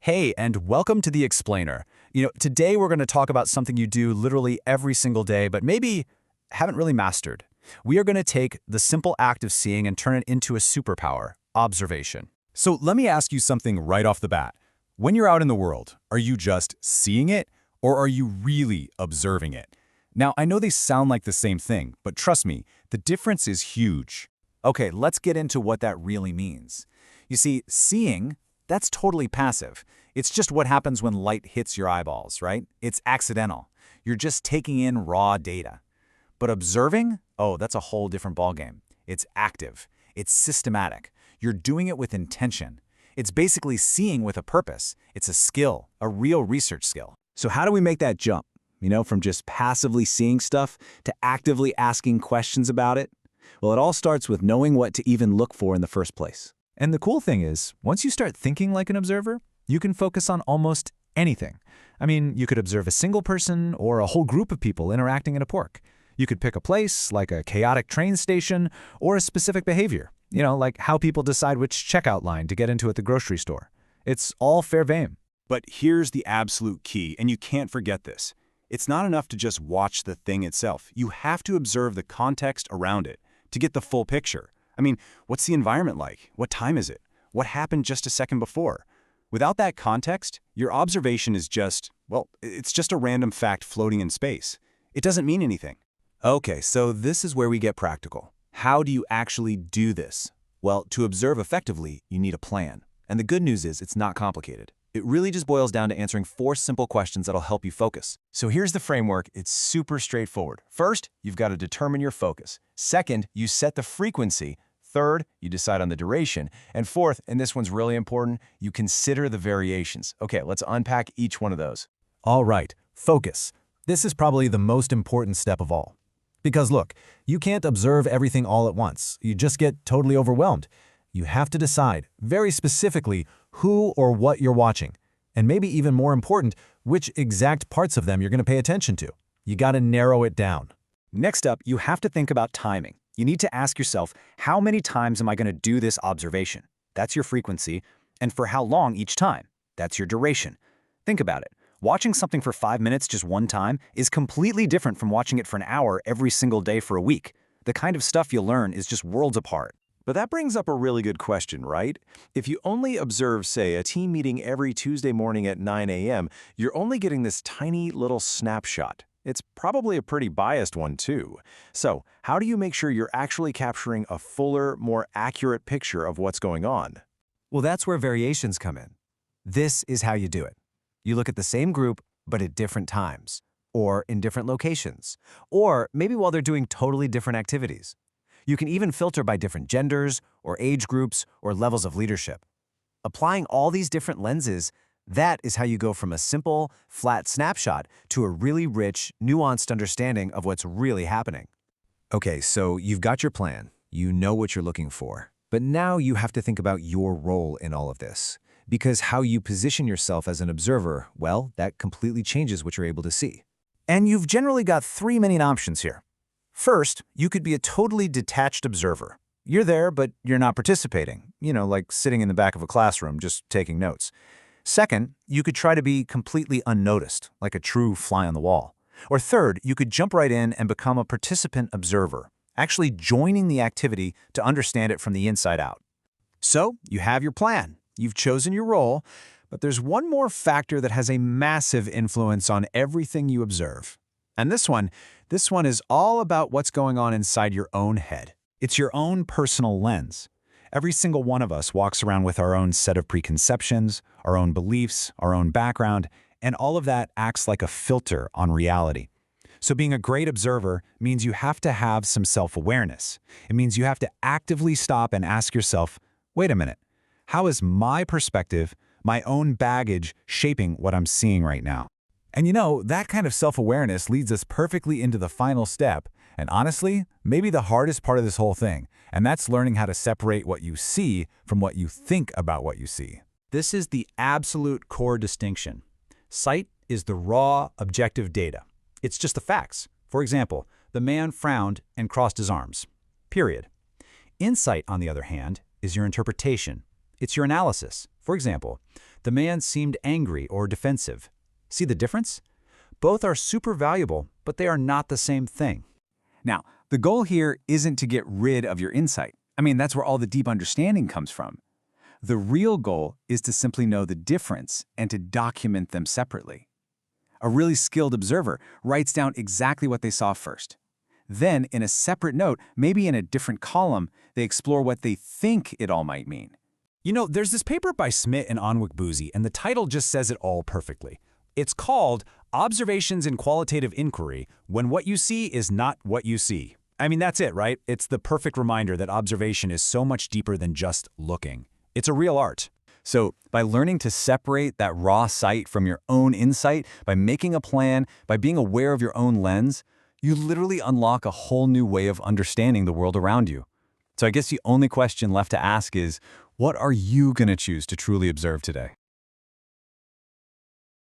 Hey, and welcome to The Explainer. Today we're going to talk about something you do literally every single day, but maybe haven't really mastered. We are going to take the simple act of seeing and turn it into a superpower, observation. So let me ask you something right off the bat. When you're out in the world, are you just seeing it, or are you really observing it? Now, I know they sound like the same thing, but trust me, the difference is huge. Okay, let's get into what that really means. You see, seeing, that's totally passive. It's just what happens when light hits your eyeballs, right? It's accidental. You're just taking in raw data. But observing? Oh, that's a whole different ballgame. It's active. It's systematic. You're doing it with intention. It's basically seeing with a purpose. It's a skill, a real research skill. So how do we make that jump? From just passively seeing stuff to actively asking questions about it? Well, it all starts with knowing what to even look for in the first place. And the cool thing is, once you start thinking like an observer, you can focus on almost anything. You could observe a single person or a whole group of people interacting in a park. You could pick a place, like a chaotic train station, or a specific behavior, like how people decide which checkout line to get into at the grocery store. It's all fair game. But here's the absolute key, and you can't forget this. It's not enough to just watch the thing itself. You have to observe the context around it to get the full picture. What's the environment like? What time is it? What happened just a second before? Without that context, your observation is it's just a random fact floating in space. It doesn't mean anything. Okay, so this is where we get practical. How do you actually do this? Well, to observe effectively, you need a plan. And the good news is it's not complicated. It really just boils down to answering 4 simple questions that'll help you focus. So here's the framework. It's super straightforward. First, you've got to determine your focus. Second, you set the frequency. Third, you decide on the duration. And fourth, and this one's really important, you consider the variations. Okay, let's unpack each one of those. All right, focus. This is probably the most important step of all. Because look, you can't observe everything all at once. You just get totally overwhelmed. You have to decide, very specifically, who or what you're watching. And maybe even more important, which exact parts of them you're going to pay attention to. You got to narrow it down. Next up, you have to think about timing. You need to ask yourself, how many times am I going to do this observation? That's your frequency. And for how long each time? That's your duration. Think about it. Watching something for 5 minutes just one time is completely different from watching it for an hour every single day for a week. The kind of stuff you'll learn is just worlds apart. But that brings up a really good question, right? If you only observe, say, a team meeting every Tuesday morning at 9 a.m., you're only getting this tiny little snapshot. It's probably a pretty biased one, too. So, how do you make sure you're actually capturing a fuller, more accurate picture of what's going on? Well, that's where variations come in. This is how you do it. You look at the same group, but at different times, or in different locations, or maybe while they're doing totally different activities. You can even filter by different genders, or age groups, or levels of leadership. Applying all these different lenses, that is how you go from a simple, flat snapshot to a really rich, nuanced understanding of what's really happening. Okay, so you've got your plan. You know what you're looking for. But now you have to think about your role in all of this. Because how you position yourself as an observer, well, that completely changes what you're able to see. And you've generally got 3 main options here. First, you could be a totally detached observer. You're there, but you're not participating. Like sitting in the back of a classroom, just taking notes. Second, you could try to be completely unnoticed, like a true fly on the wall. Or third, you could jump right in and become a participant observer, actually joining the activity to understand it from the inside out. So, you have your plan. You've chosen your role, but there's one more factor that has a massive influence on everything you observe. And this one is all about what's going on inside your own head. It's your own personal lens. Every single one of us walks around with our own set of preconceptions, our own beliefs, our own background, and all of that acts like a filter on reality. So being a great observer means you have to have some self-awareness. It means you have to actively stop and ask yourself, wait a minute, how is my perspective, my own baggage, shaping what I'm seeing right now? And that kind of self-awareness leads us perfectly into the final step, and honestly, maybe the hardest part of this whole thing, and that's learning how to separate what you see from what you think about what you see. This is the absolute core distinction. Sight is the raw, objective data. It's just the facts. For example, the man frowned and crossed his arms. Period. Insight, on the other hand, is your interpretation. It's your analysis. For example, the man seemed angry or defensive. See the difference? Both are super valuable, but they are not the same thing. Now, the goal here isn't to get rid of your insight. I mean, that's where all the deep understanding comes from. The real goal is to simply know the difference and to document them separately. A really skilled observer writes down exactly what they saw first. Then, in a separate note, maybe in a different column, they explore what they think it all might mean. You know, there's this paper by Smith and Onwik-Boozy, and the title just says it all perfectly. It's called Observations in Qualitative Inquiry, When What You See is Not What You See. I mean, that's it, right? It's the perfect reminder that observation is so much deeper than just looking. It's a real art. So, by learning to separate that raw sight from your own insight, by making a plan, by being aware of your own lens, you literally unlock a whole new way of understanding the world around you. So I guess the only question left to ask is, what are you going to choose to truly observe today?